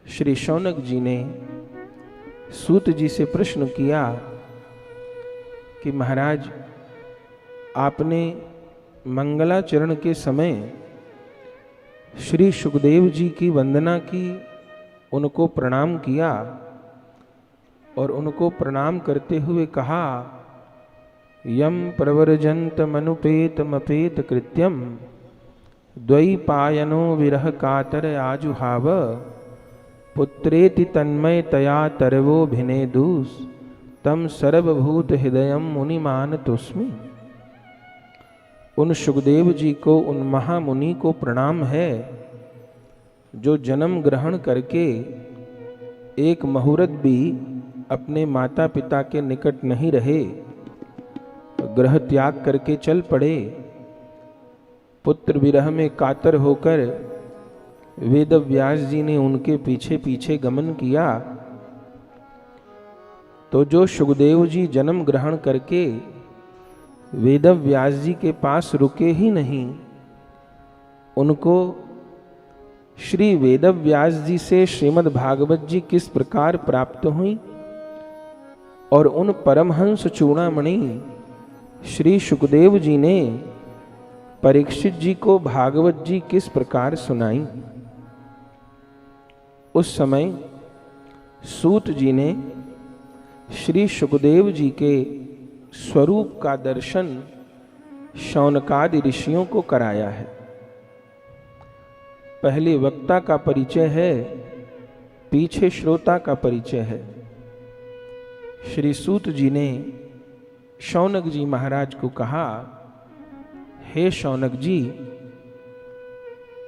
श्री शौनक जी ने सूत जी से प्रश्न किया कि महाराज, आपने मंगलाचरण के समय श्री सुखदेव जी की वंदना की, उनको प्रणाम किया और उनको प्रणाम करते हुए कहा, यम प्रवर्जंत मनुपेतमपेत कृत्यम द्वैपायनो विरह कातर आजुहाव पुत्रेति तन्मय तया तरवो भिनेदुस तम सर्वभूत हृदयम मुनिमान तुस्मि। उन सुखदेव जी को, उन महामुनि को प्रणाम है जो जन्म ग्रहण करके एक मुहूर्त भी अपने माता पिता के निकट नहीं रहे, गृह त्याग करके चल पड़े। पुत्र विरह में कातर होकर वेद व्यास जी ने उनके पीछे पीछे गमन किया। तो जो सुखदेव जी जन्म ग्रहण करके वेद व्यास जी के पास रुके ही नहीं, उनको श्री वेद व्यास जी से श्रीमद् भागवत जी किस प्रकार प्राप्त हुई और उन परमहंस चूड़ामणि श्री सुखदेव जी ने परीक्षित जी को भागवत जी किस प्रकार सुनाई। उस समय सूत जी ने श्री सुखदेव जी के स्वरूप का दर्शन शौनकादि ऋषियों को कराया है। पहले वक्ता का परिचय है, पीछे श्रोता का परिचय है। श्री सूत जी ने शौनक जी महाराज को कहा, हे शौनक जी,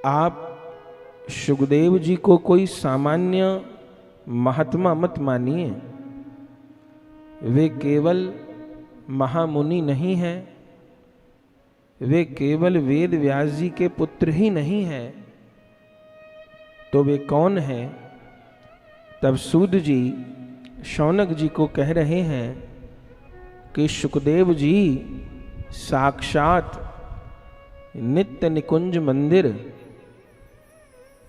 आप सुखदेव जी को कोई सामान्य महात्मा मत मानिए। वे केवल महामुनि नहीं हैं, वे केवल वेद व्यास जी के पुत्र ही नहीं हैं, तो वे कौन हैं? तब सूत जी शौनक जी को कह रहे हैं कि सुखदेव जी साक्षात नित्य निकुंज मंदिर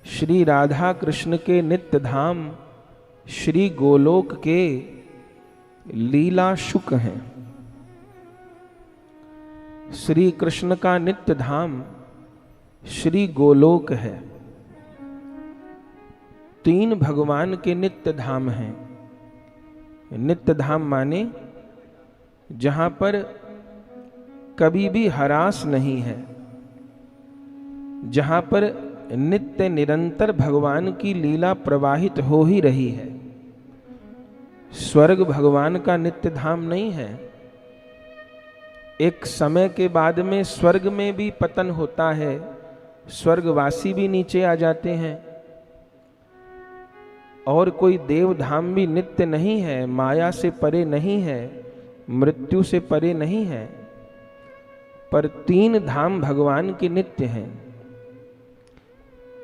श्री राधा कृष्ण के नित्य धाम श्री गोलोक के लीला शुक हैं। श्री कृष्ण का नित्य धाम श्री गोलोक है। तीन भगवान के नित्य धाम हैं। नित्य धाम माने जहां पर कभी भी हरास नहीं है, जहां पर नित्य निरंतर भगवान की लीला प्रवाहित हो ही रही है। स्वर्ग भगवान का नित्य धाम नहीं है। एक समय के बाद में स्वर्ग में भी पतन होता है, स्वर्गवासी भी नीचे आ जाते हैं, और कोई देव धाम भी नित्य नहीं है, माया से परे नहीं है, मृत्यु से परे नहीं है। पर तीन धाम भगवान के नित्य हैं,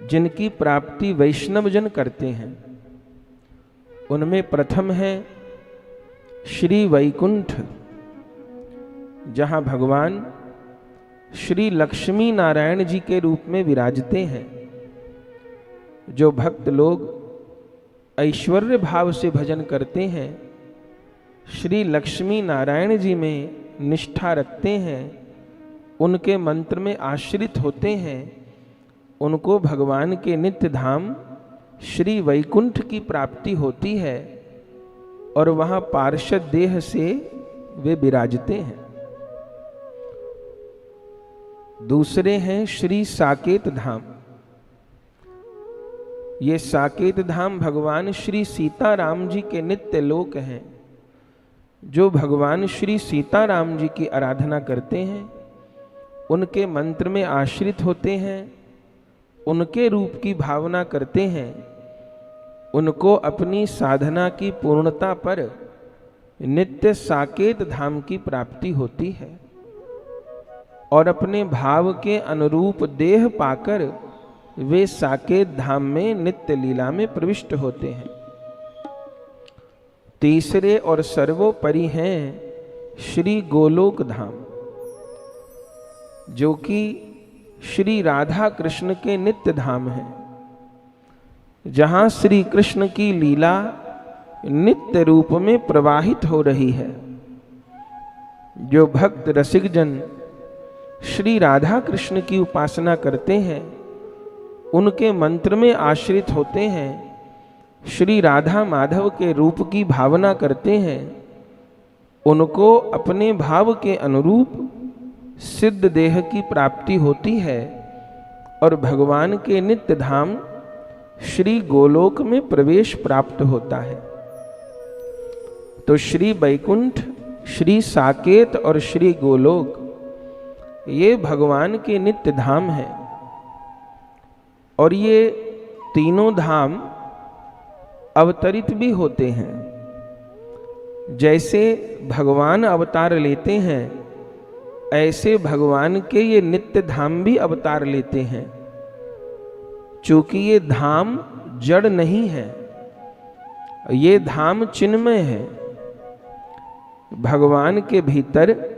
जिनकी प्राप्ति वैष्णव जन करते हैं। उनमें प्रथम है श्री वैकुंठ, जहां भगवान श्री लक्ष्मी नारायण जी के रूप में विराजते हैं। जो भक्त लोग ऐश्वर्य भाव से भजन करते हैं, श्री लक्ष्मी नारायण जी में निष्ठा रखते हैं, उनके मंत्र में आश्रित होते हैं, उनको भगवान के नित्य धाम श्री वैकुंठ की प्राप्ति होती है और वहां पार्षद देह से वे विराजते हैं। दूसरे हैं श्री साकेत धाम। ये साकेत धाम भगवान श्री सीताराम जी के नित्य लोक हैं। जो भगवान श्री सीताराम जी की आराधना करते हैं, उनके मंत्र में आश्रित होते हैं, उनके रूप की भावना करते हैं, उनको अपनी साधना की पूर्णता पर नित्य साकेत धाम की प्राप्ति होती है और अपने भाव के अनुरूप देह पाकर वे साकेत धाम में नित्य लीला में प्रविष्ट होते हैं। तीसरे और सर्वोपरि हैं श्री गोलोक धाम, जो कि श्री राधा कृष्ण के नित्य धाम हैं। जहां श्री कृष्ण की लीला नित्य रूप में प्रवाहित हो रही है। जो भक्त रसिक जन श्री राधा कृष्ण की उपासना करते हैं, उनके मंत्र में आश्रित होते हैं, श्री राधा माधव के रूप की भावना करते हैं, उनको अपने भाव के अनुरूप सिद्ध देह की प्राप्ति होती है और भगवान के नित्य धाम श्री गोलोक में प्रवेश प्राप्त होता है। तो श्री वैकुंठ, श्री साकेत और श्री गोलोक ये भगवान के नित्य धाम हैं। और ये तीनों धाम अवतरित भी होते हैं। जैसे भगवान अवतार लेते हैं, ऐसे भगवान के ये नित्य धाम भी अवतार लेते हैं। चूंकि ये धाम जड़ नहीं है, ये धाम चिन्मय है। भगवान के भीतर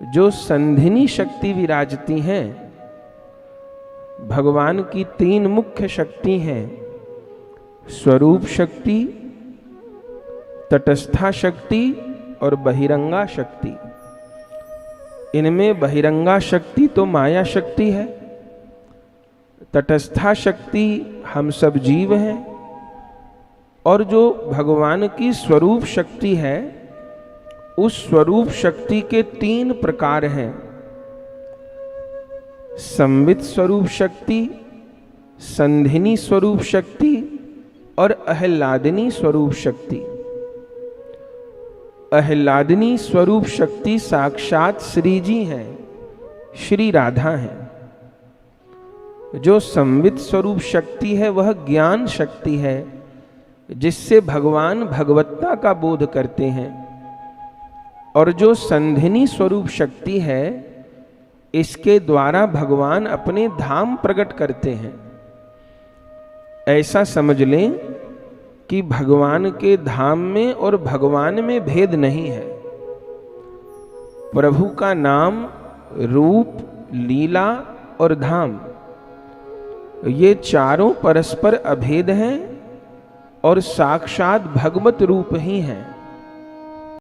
जो संधिनी शक्ति विराजती हैं, भगवान की तीन मुख्य शक्ति हैं, स्वरूप शक्ति, तटस्था शक्ति और बहिरंगा शक्ति। इनमें बहिरंगा शक्ति तो माया शक्ति है, तटस्था शक्ति हम सब जीव हैं, और जो भगवान की स्वरूप शक्ति है, उस स्वरूप शक्ति के तीन प्रकार हैं। संवित स्वरूप शक्ति, संधिनी स्वरूप शक्ति और अहलादिनी स्वरूप शक्ति। अहलादिनी स्वरूप शक्ति साक्षात श्री जी हैं, श्री राधा हैं। जो संवित स्वरूप शक्ति है वह ज्ञान शक्ति है, जिससे भगवान भगवत्ता का बोध करते हैं। और जो संधिनी स्वरूप शक्ति है, इसके द्वारा भगवान अपने धाम प्रकट करते हैं। ऐसा समझ लें कि भगवान के धाम में और भगवान में भेद नहीं है। प्रभु का नाम, रूप, लीला और धाम, ये चारों परस्पर अभेद हैं और साक्षात भगवत रूप ही हैं।